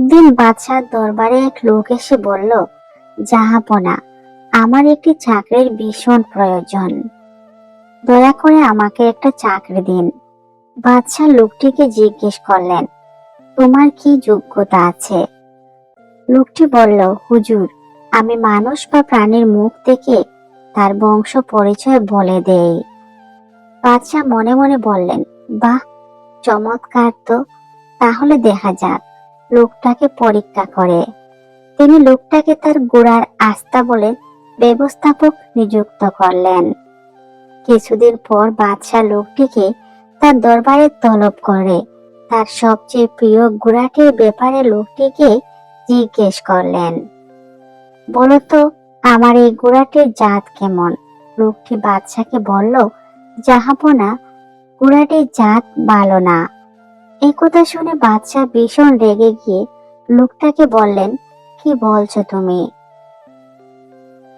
একদিন বাদশার দরবারে এক লোক এসে বলল, জাহাপনা, আমার একটি চাকরির ভীষণ প্রয়োজন, দয়া করে আমাকে একটা চাকরি দিন। বাদশা লোকটিকে জিজ্ঞেস করলেন, তোমার কি যোগ্যতা আছে? লোকটি বলল, হুজুর, আমি মানুষ বা প্রাণীর মুখ থেকে তার বংশ পরিচয় বলে দেই। বাদশা মনে মনে বললেন, বাহ, চমৎকার তো, তাহলে দেখা যাক। লোকটাকে পরীক্ষা করে তিনি লোকটাকে তার গোড়ার আস্তাবলে ব্যবস্থাপক নিযুক্ত করলেন। কিছুদিন পর বাদশা লোকটিকে তার দরবারে তলব করে তার সবচেয়ে প্রিয় ঘোড়াটির ব্যাপারে লোকটিকে জিজ্ঞেস করলেন, বলতো আমার এই ঘোড়াটির জাত কেমন? লোকটি বাদশাকে বলল, জাহাপনা, ঘোড়াটির জাত ভালো না। একথা শুনে বাদশা ভীষণ রেগে গিয়ে লোকটাকে বললেন, কি বলছো তুমি?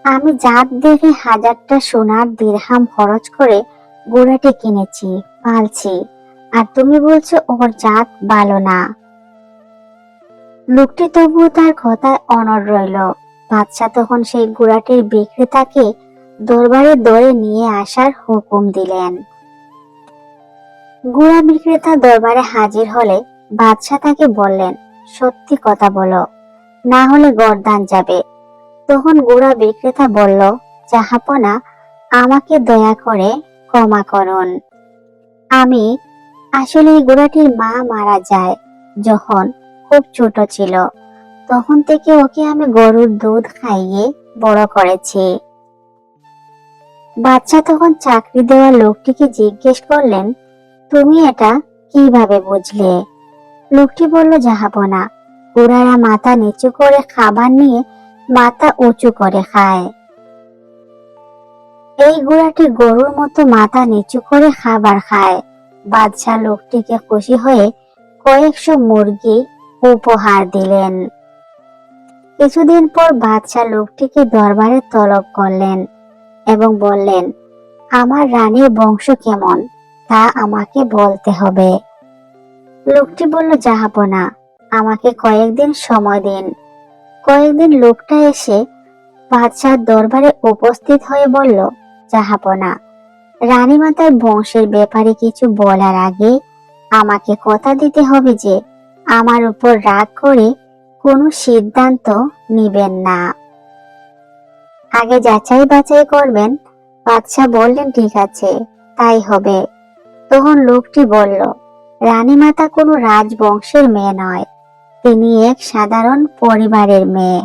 আমি জাত দেখে 1000টা সোনার দিরহাম খরচ করে ঘোড়াটি কিনেছি, পালছি, আর তুমি বলছো ওর জাত ভালো না। লোকটি তবুও তার কথায় অনড় রইল। বাদশা তখন সেই ঘোড়াটির বিক্রেতাকে দরবারে ধরে নিয়ে আসার হুকুম দিলেন। ঘোড়া বিক্রেতা দরবারে হাজির হলে বাদশা তাকে বললেন, সত্যি কথা বলো, না হলে গর্দান যাবে। তখন ঘোড়া বিক্রেতা বলল, জাহাপনা, আমাকে দয়া করে ক্ষমা করুন। আমি আসলে এই ঘোড়াটির মা মারা যায় যখন খুব ছোট ছিল, তখন থেকে ওকে আমি গরুর দুধ খাইয়ে বড় করেছি। বাচ্চা তখন চাকরি দেওয়া লোকটিকে জিজ্ঞেস করলেন, তুমি এটা কিভাবে বুঝলে? লোকটি বলল, জাহাপনা, ঘোড়ারা মাথা নিচু করে খাবার নিয়ে মাথা উঁচু করে খায়। এই ঘোড়াটি গরুর মতো মাথা নিচু করে খাবার খায়। বাদশাহ লোকটিকে খুশি হয়ে কয়েকশো মুরগি উপহার দিলেন। কিছুদিন পর বাদশাহ লোকটিকে দরবারে তলব করলেন এবং বললেন, আমার রানীর বংশ কেমন তা আমাকে বলতে হবে। লোকটি বলল, জাহাপনা, আমাকে কয়েকদিন সময় দিন। কয়েকদিন লোকটা এসে বাদশার দরবারে উপস্থিত হয়ে বলল, জাহাপনা, রানীমাতার বংশের ব্যাপারে কিছু বলার আগে আমাকে কথা দিতে হবে যে আমার উপর রাগ করে কোনো সিদ্ধান্ত নিবেন না, আগে যাচাই বাছাই করবেন। বাদশাহ বললেন, ঠিক আছে, তাই হবে। তখন লোকটি বলল, রানীমাতা কোনো রাজবংশের মেয়ে নয়, তিনি এক সাধারণ পরিবারের মেয়ে।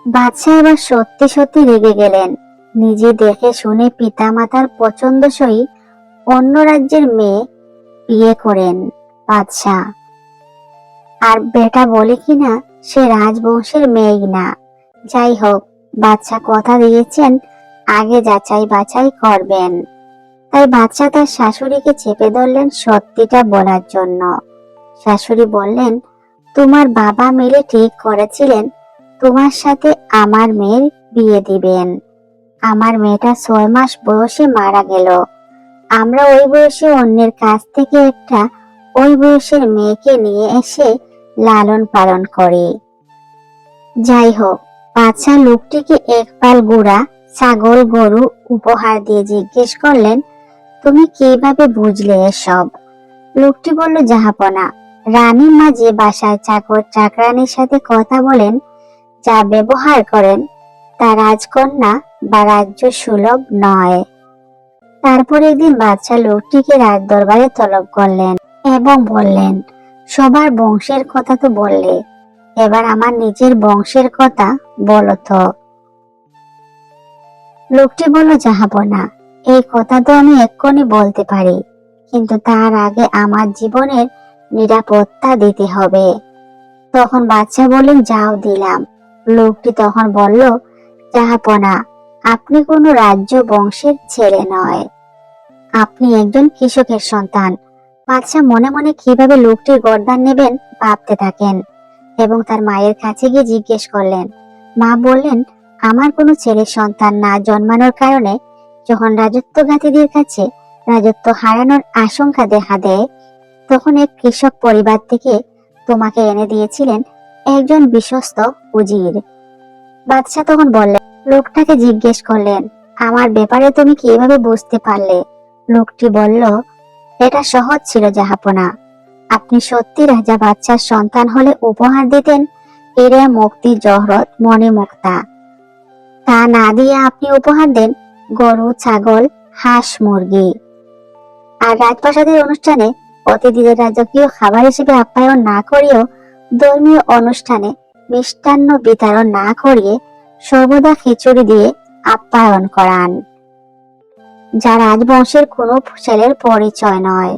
বাদশাহ এবার সত্যি সত্যি রেগে গেলেন। নিজে দেখে শুনে পিতামাতার পছন্দসই অন্য রাজ্যের মেয়ে বিয়ে করেন বাদশাহ, আর বেটা বলে কিনা সে রাজবংশের মেয়েই না। যাই হোক, বাদশাহ কথা দিয়েছেন আগে যাচাই বাছাই করবেন। তাই বাদশাহ তার শাশুড়িকে চেপে ধরলেন সত্যিটা বলার জন্য। শাশুড়ি বললেন, তোমার বাবা মিলে ঠিক করেছিলেন তোমার সাথে আমার মেয়ের বিয়ে দিবেন। আমার মেয়েটা 6 মাস বয়সে মারা গেল। আমরা ওই বয়সে অন্যের কাছ থেকে একটা ওই বয়সের মেয়েকে নিয়ে এসে লালন পালন করি। যাই হোক, বাদশাহ লোকটিকে এক পাল গুড়া ছাগল গরু উপহার দিয়ে জিজ্ঞেস করলেন, তুমি কিভাবে বুঝলে এসব? লোকটি বলল, জাহাপনা, রানী মা যে বাসায় চাকর চাকরানির সাথে কথা বলেন, যা ব্যবহার করেন, তা রাজকন্যা বা রাজ্য সুলভ নয়। তারপর একদিন বাদশাহ লোকটিকে রাজ দরবারে তলব করলেন এবং বললেন, সবার বংশের কথা তো বললে, এবার আমার নিজের বংশের কথা বলো তো। লোকটি বলল, জাহাপনা, এই কথা তো আমি এক্ষুনি বলতে পারি, কিন্তু তার আগে আমার জীবনের নিরাপত্তা দিতে হবে। তখন বাদশাহ বললেন, যাও দিলাম। লোকটি তখন বলল, জাহাপনা, আপনি কোনো রাজ্য বংশের ছেলে নয়, আপনি একজন কৃষকের সন্তান। বাদশাহ মনে মনে কিভাবে লোকটির গর্দান নেবেন ভাবতে থাকেন এবং তার মায়ের কাছে গিয়ে জিজ্ঞেস করলেন। মা বললেন, আমার কোনো ছেলে সন্তান না জন্মানোর কারণে যখন রাজত্বঘাতীদের কাছে রাজত্ব হারানোর আশঙ্কা দেখা দেয়, তখন এক কৃষক পরিবার থেকে তোমাকে এনে দিয়েছিলেন একজন বিশ্বস্ত উজির। বাদশাহ তখন বললেন, লোকটাকে জিজ্ঞেস করলেন, আমার ব্যাপারে তুমি কিভাবে বুঝতে পারলে? লোকটি বলল, এটা সহজ ছিল জাহাপনা। আপনি সত্যি রাজা বাদশার সন্তান হলে উপহার দিতেন হীরে, মুক্তি, জহরত, মণিমুক্তা। তা না দিয়ে আপনি উপহার দেন গরু, ছাগল, হাঁস, মুরগি। আর রাজপ্রাসাদের অনুষ্ঠানে অতিথিদের রাজকীয় খাবার হিসেবে আপ্যায়ন না করিয়েও, ধর্মীয় অনুষ্ঠানে মিষ্টান্ন বিতরণ না করিয়ে সর্বদা খিচুড়ি দিয়ে আপ্যায়ন করান, যা রাজবংশের কোনো ছেলের পরিচয় নয়।